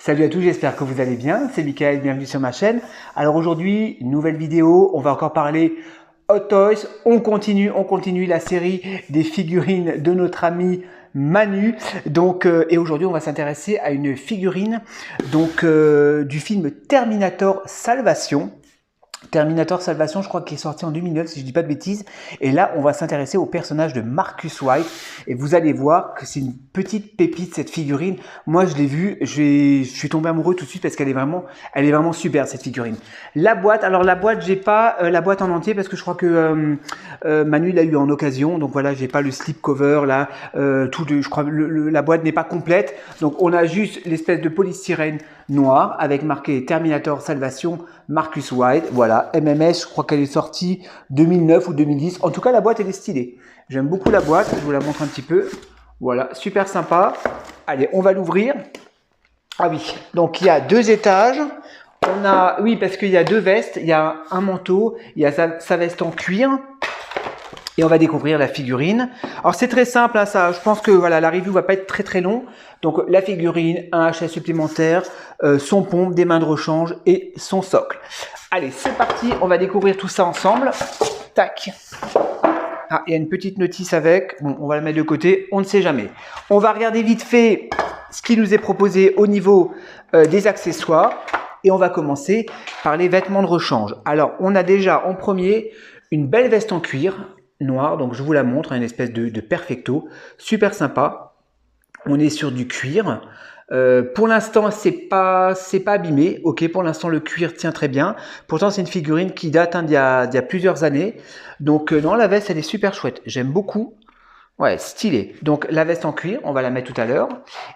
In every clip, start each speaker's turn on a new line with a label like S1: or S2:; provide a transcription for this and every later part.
S1: Salut à tous, j'espère que vous allez bien. C'est Mickaël, bienvenue sur ma chaîne. Alors aujourd'hui, nouvelle vidéo, on va encore parler Hot Toys. On continue la série des figurines de notre ami Manu. Et aujourd'hui, on va s'intéresser à une figurine du film Terminator Salvation. Terminator Salvation, je crois qu'il est sorti en 2009, si je dis pas de bêtises. Et là, on va s'intéresser au personnage de Marcus White. Et vous allez voir que c'est une petite pépite, cette figurine. Moi, je l'ai vue, je suis tombé amoureux tout de suite parce qu'elle est vraiment super, cette figurine. La boîte, alors la boîte, j'ai pas la boîte en entier parce que je crois que Manu l'a eu en occasion. Donc voilà, j'ai pas le slip cover là. Je crois la boîte n'est pas complète. Donc on a juste l'espèce de polystyrène noir avec marqué Terminator Salvation Marcus White. Voilà, MMS, je crois qu'elle est sortie 2009 ou 2010. En tout cas, la boîte, elle est stylée. J'aime beaucoup la boîte, je vous la montre un petit peu. Voilà, super sympa. Allez, on va l'ouvrir. Ah oui, donc il y a 2 étages. Oui, parce qu'il y a 2 vestes. Il y a un manteau, il y a sa veste en cuir. Et on va découvrir la figurine. Alors c'est très simple, hein, ça. Je pense que voilà, la review va pas être très long. Donc la figurine, un HS supplémentaire, son pompe, des mains de rechange et son socle. Allez, c'est parti. On va découvrir tout ça ensemble. Tac. Ah, il y a une petite notice avec. Bon, on va la mettre de côté. On ne sait jamais. On va regarder vite fait ce qui nous est proposé au niveau des accessoires. Et on va commencer par les vêtements de rechange. Alors, on a déjà en premier une belle veste en cuir noir, donc je vous la montre, une espèce de perfecto, super sympa. On est sur du cuir. Pour l'instant, c'est pas abîmé. Ok, pour l'instant, le cuir tient très bien. Pourtant, c'est une figurine qui date d'il y a plusieurs années. Donc, non, la veste, elle est super chouette. J'aime beaucoup. Ouais, stylé. Donc, la veste en cuir, on va la mettre tout à l'heure.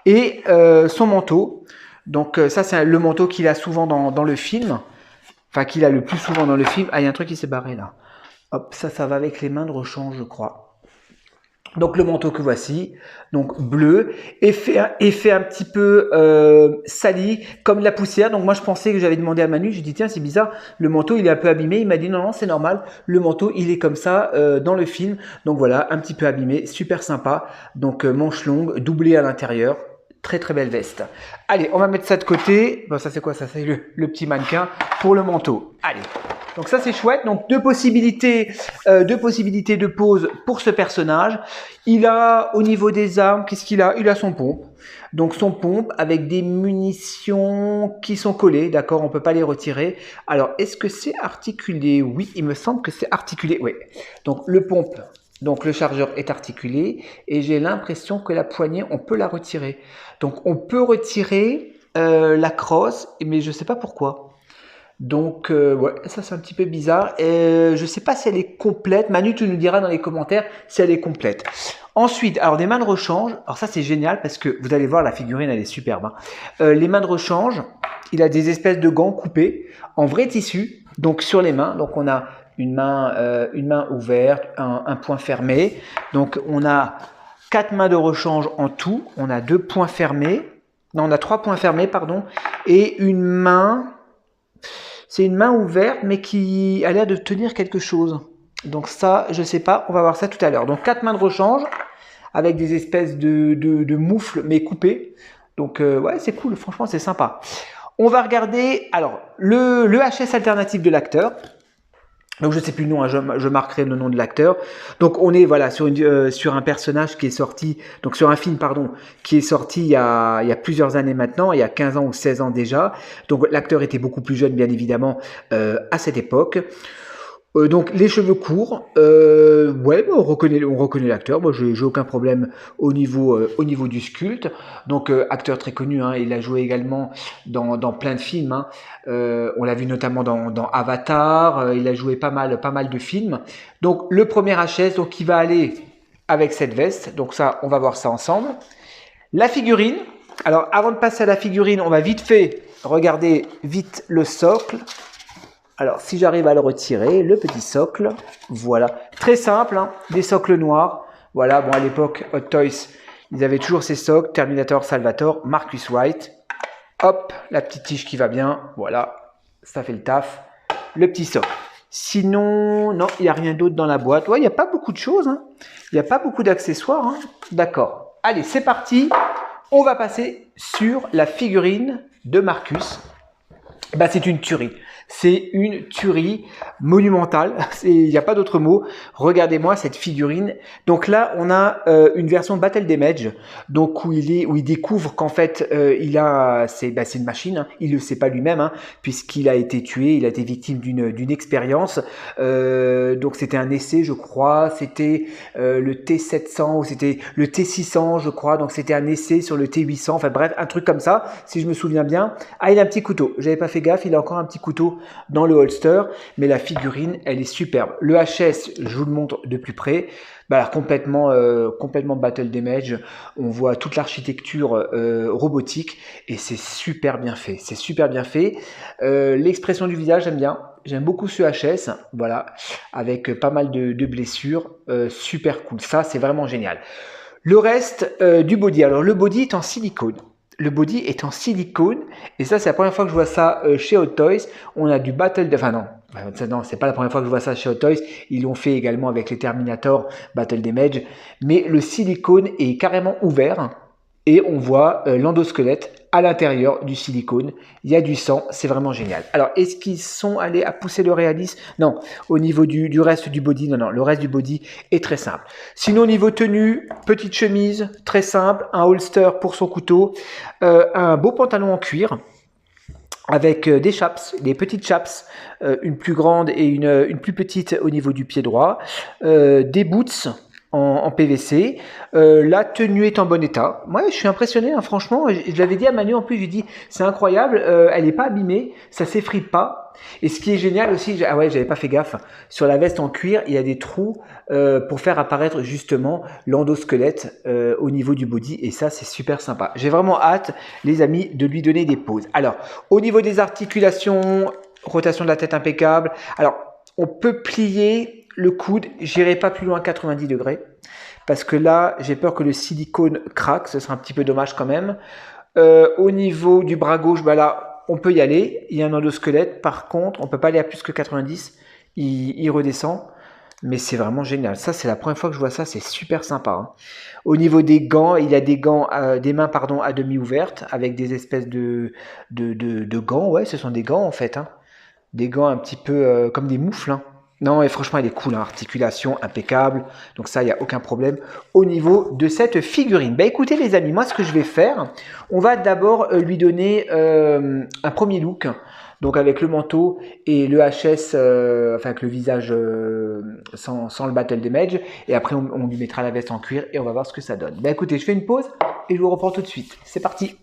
S1: Et son manteau. Donc, ça, c'est le manteau qu'il a souvent dans le film. Enfin, qu'il a le plus souvent dans le film. Ah, il y a un truc qui s'est barré là. Hop, ça va avec les mains de rechange, je crois. Donc le manteau que voici, donc bleu, effet un petit peu sali, comme de la poussière. Donc moi je pensais que j'avais demandé à Manu, j'ai dit tiens c'est bizarre, le manteau il est un peu abîmé. Il m'a dit non c'est normal, le manteau il est comme ça dans le film. Donc voilà, un petit peu abîmé, super sympa. Donc manche longue, doublé à l'intérieur. Très très belle veste. Allez, on va mettre ça de côté. Bon ça c'est quoi ça? C'est le petit mannequin pour le manteau. Allez. Donc ça c'est chouette, donc deux possibilités de pose pour ce personnage. Il a au niveau des armes, qu'est-ce qu'il a? Il a son pompe. Donc son pompe avec des munitions qui sont collées, d'accord, on peut pas les retirer. Alors est-ce que c'est articulé? Oui, il me semble que c'est articulé, oui. Donc le pompe, donc le chargeur est articulé et j'ai l'impression que la poignée, on peut la retirer. Donc on peut retirer la crosse, mais je sais pas pourquoi. Donc, ouais, ça c'est un petit peu bizarre. Je ne sais pas si elle est complète. Manu, tu nous diras dans les commentaires si elle est complète. Ensuite, alors des mains de rechange. Alors ça c'est génial parce que vous allez voir, la figurine elle est superbe. Hein. Les mains de rechange, il a des espèces de gants coupés en vrai tissu. Donc sur les mains, donc on a une main ouverte, un poing fermé. Donc on a 4 mains de rechange en tout. On a 2 poings fermés. Non, on a 3 poings fermés, pardon. Et une main... C'est une main ouverte, mais qui a l'air de tenir quelque chose. Donc ça, je sais pas, on va voir ça tout à l'heure. Donc 4 mains de rechange, avec des espèces de moufles, mais coupées. Donc ouais, c'est cool, franchement, c'est sympa. On va regarder, alors, le HS alternatif de l'acteur. Donc je ne sais plus le nom, hein, je marquerai le nom de l'acteur. Donc on est voilà sur un personnage qui est sorti, donc sur un film pardon, qui est sorti il y a plusieurs années maintenant, il y a 15 ans ou 16 ans déjà. Donc l'acteur était beaucoup plus jeune bien évidemment à cette époque. Donc les cheveux courts, ouais, on reconnaît l'acteur. Moi, j'ai aucun problème au niveau du sculpte. Donc acteur très connu, hein, il a joué également dans plein de films. Hein. On l'a vu notamment dans Avatar. Il a joué pas mal de films. Donc le premier HS, donc qui va aller avec cette veste. Donc ça, on va voir ça ensemble. La figurine. Alors avant de passer à la figurine, on va vite fait regarder vite le socle. Alors, si j'arrive à le retirer, le petit socle, voilà. Très simple, hein, des socles noirs. Voilà, bon, à l'époque, Hot Toys, ils avaient toujours ces socles. Terminator, Salvatore, Marcus White. Hop, la petite tige qui va bien. Voilà, ça fait le taf. Le petit socle. Sinon, non, il n'y a rien d'autre dans la boîte. Ouais, il n'y a pas beaucoup de choses. Hein. Il n'y a pas beaucoup d'accessoires. Hein. D'accord. Allez, c'est parti. On va passer sur la figurine de Marcus. Bah, c'est une tuerie. C'est une tuerie monumentale. Il n'y a pas d'autre mot. Regardez-moi cette figurine. Donc là, on a une version Battle Damage, donc où il découvre qu'en fait, c'est une machine. Hein. Il le sait pas lui-même, hein, puisqu'il a été tué. Il a été victime d'une expérience. Donc c'était un essai, je crois. C'était le T700 ou c'était le T600, je crois. Donc c'était un essai sur le T800. Enfin bref, un truc comme ça, si je me souviens bien. Ah, il a un petit couteau. J'avais pas fait gaffe. Il a encore un petit couteau dans le holster, mais la figurine, elle est superbe. Le HS, je vous le montre de plus près. Bah alors, complètement Battle Damage. On voit toute l'architecture robotique et c'est super bien fait. C'est super bien fait. L'expression du visage, j'aime bien. J'aime beaucoup ce HS, voilà, avec pas mal de blessures. Super cool. Ça, c'est vraiment génial. Le reste du body. Alors, le body est en silicone. Le body est en silicone et ça c'est la première fois que je vois ça chez Hot Toys. On a du non, c'est pas la première fois que je vois ça chez Hot Toys. Ils l'ont fait également avec les Terminator Battle Damage, mais le silicone est carrément ouvert et on voit l'endosquelette à l'intérieur du silicone. Il y a du sang, c'est vraiment génial. Alors, est-ce qu'ils sont allés à pousser le réalisme? Non, au niveau du reste du body, non, le reste du body est très simple. Sinon, au niveau tenue, petite chemise, très simple, un holster pour son couteau, un beau pantalon en cuir, avec des chaps, des petites chaps, une plus grande et une plus petite au niveau du pied droit, des boots en PVC. La tenue est en bon état. Moi, je suis impressionné, hein, franchement. Je l'avais dit à Manu en plus, j'ai dit c'est incroyable, elle n'est pas abîmée, ça s'effrite pas. Et ce qui est génial aussi, ah ouais, j'avais pas fait gaffe, sur la veste en cuir, il y a des trous pour faire apparaître justement l'endosquelette au niveau du body. Et ça, c'est super sympa. J'ai vraiment hâte, les amis, de lui donner des poses. Alors, au niveau des articulations, rotation de la tête impeccable. Alors, on peut plier le coude, j'irai pas plus loin 90 degrés parce que là j'ai peur que le silicone craque, ce sera un petit peu dommage quand même. Au niveau du bras gauche, bah là on peut y aller, il y a un endosquelette, par contre on peut pas aller à plus que 90, il redescend, mais c'est vraiment génial. Ça c'est la première fois que je vois ça, c'est super sympa, hein. Au niveau des gants, il y a des gants, des mains pardon à demi ouvertes avec des espèces de gants, ouais ce sont des gants en fait, hein. Des gants un petit peu comme des moufles, hein. Non, et franchement, elle est cool, hein, articulation impeccable. Donc ça, il n'y a aucun problème au niveau de cette figurine. Bah écoutez les amis, moi ce que je vais faire, on va d'abord lui donner un premier look. Donc avec le manteau et le HS, enfin avec le visage sans le Battle Damage. Et après, on lui mettra la veste en cuir et on va voir ce que ça donne. Bah écoutez, je fais une pause et je vous reprends tout de suite. C'est parti.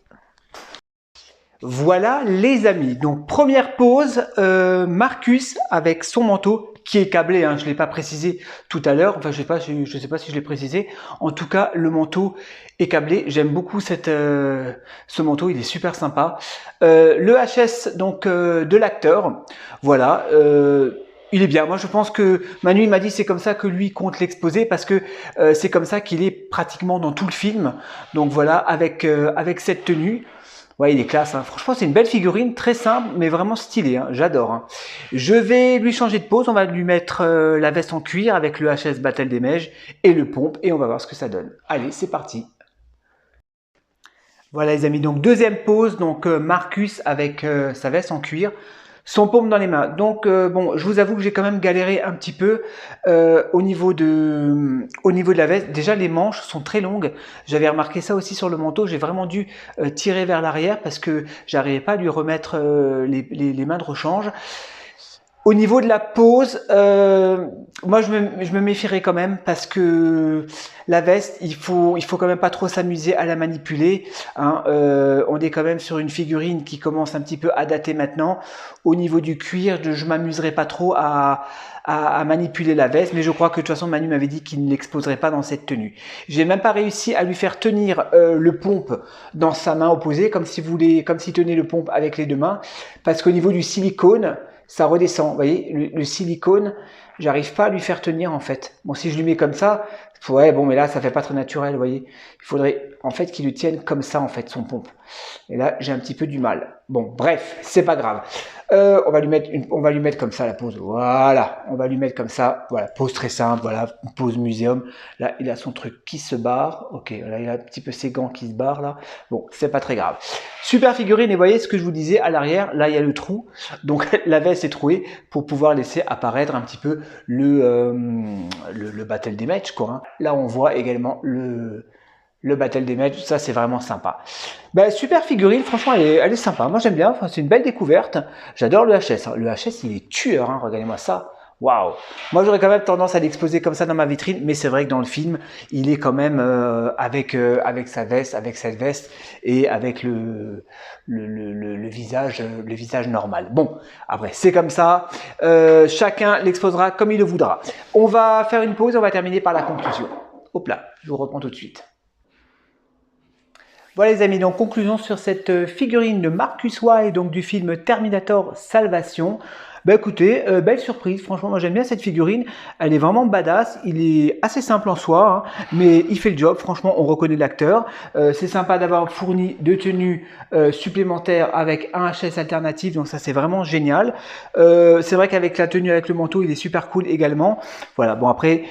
S1: Voilà les amis, donc première pause, Marcus avec son manteau qui est câblé, hein, je ne l'ai pas précisé tout à l'heure, enfin je sais pas si je l'ai précisé, en tout cas le manteau est câblé, j'aime beaucoup ce manteau, il est super sympa. Le HS donc de l'acteur, voilà, il est bien. Moi, je pense que Manu m'a dit c'est comme ça que lui compte l'exposer parce que c'est comme ça qu'il est pratiquement dans tout le film. Donc voilà, avec cette tenue. Ouais, il est classe, hein. Franchement, c'est une belle figurine, très simple, mais vraiment stylée, hein. J'adore, hein. Je vais lui changer de pose, on va lui mettre la veste en cuir avec le HS Battle Damage et le pompe, et on va voir ce que ça donne. Allez, c'est parti. Voilà les amis, donc deuxième pose, donc Marcus avec sa veste en cuir, son pompe dans les mains. Donc bon, je vous avoue que j'ai quand même galéré un petit peu au niveau de la veste. Déjà les manches sont très longues. J'avais remarqué ça aussi sur le manteau. J'ai vraiment dû tirer vers l'arrière parce que j'arrivais pas à lui remettre les mains de rechange. Au niveau de la pose, moi je me méfierais quand même parce que la veste, il faut quand même pas trop s'amuser à la manipuler, hein. On est quand même sur une figurine qui commence un petit peu à dater maintenant. Au niveau du cuir, je m'amuserais pas trop à manipuler la veste, mais je crois que de toute façon Manu m'avait dit qu'il ne l'exposerait pas dans cette tenue. J'ai même pas réussi à lui faire tenir le pompe dans sa main opposée, comme s'il tenait le pompe avec les deux mains, parce qu'au niveau du silicone, ça redescend, vous voyez, le silicone, j'arrive pas à lui faire tenir en fait. Bon, si je lui mets comme ça, Ouais, bon, mais là, ça fait pas très naturel, vous voyez. Il faudrait, en fait, qu'il le tienne comme ça, en fait, son pompe. Et là, j'ai un petit peu du mal. Bon, bref, c'est pas grave. On va lui mettre comme ça la pose. Voilà, on va lui mettre comme ça. Voilà, pose très simple. Voilà, pose muséum. Là, il a son truc qui se barre. Ok, là, il a un petit peu ses gants qui se barrent là. Bon, c'est pas très grave. Super figurine. Et voyez ce que je vous disais à l'arrière. Là, il y a le trou. Donc, la veste est trouée pour pouvoir laisser apparaître un petit peu le Battle Damage, quoi. Hein. Là, on voit également le Battle Damage, ça c'est vraiment sympa. Ben, super figurine, franchement elle est sympa, moi j'aime bien, enfin, c'est une belle découverte. J'adore le HS, hein. Le HS il est tueur, hein. Regardez-moi ça, waouh. Moi j'aurais quand même tendance à l'exposer comme ça dans ma vitrine, mais c'est vrai que dans le film il est quand même avec sa veste, avec cette veste et avec le visage normal. Bon, après c'est comme ça, chacun l'exposera comme il le voudra. On va faire une pause, on va terminer par la conclusion. Hop là, je vous reprends tout de suite. Voilà les amis, donc conclusion sur cette figurine de Marcus Wilde, donc du film Terminator Salvation. Bah écoutez, belle surprise, franchement moi j'aime bien cette figurine, elle est vraiment badass, il est assez simple en soi, hein, mais il fait le job, franchement on reconnaît l'acteur. C'est sympa d'avoir fourni deux tenues supplémentaires avec un HS alternatif, donc ça c'est vraiment génial. C'est vrai qu'avec la tenue, avec le manteau, il est super cool également. Voilà, bon après,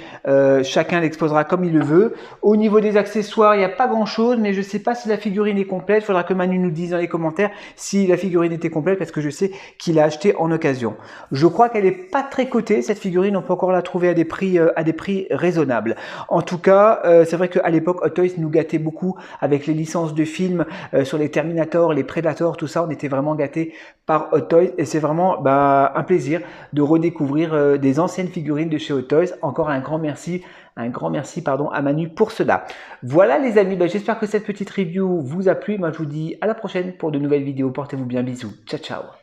S1: chacun l'exposera comme il le veut. Au niveau des accessoires, il n'y a pas grand chose, mais je ne sais pas si la figurine est complète, il faudra que Manu nous dise dans les commentaires si la figurine était complète, parce que je sais qu'il l'a acheté en occasion. Je crois qu'elle n'est pas très cotée, cette figurine, on peut encore la trouver à des prix raisonnables. En tout cas, c'est vrai qu'à l'époque, Hot Toys nous gâtait beaucoup avec les licences de films sur les Terminator, les Predator, tout ça, on était vraiment gâtés par Hot Toys et c'est vraiment un plaisir de redécouvrir des anciennes figurines de chez Hot Toys. Encore un grand merci à Manu pour cela. Voilà les amis, j'espère que cette petite review vous a plu. Moi je vous dis à la prochaine pour de nouvelles vidéos. Portez-vous bien, bisous, ciao ciao.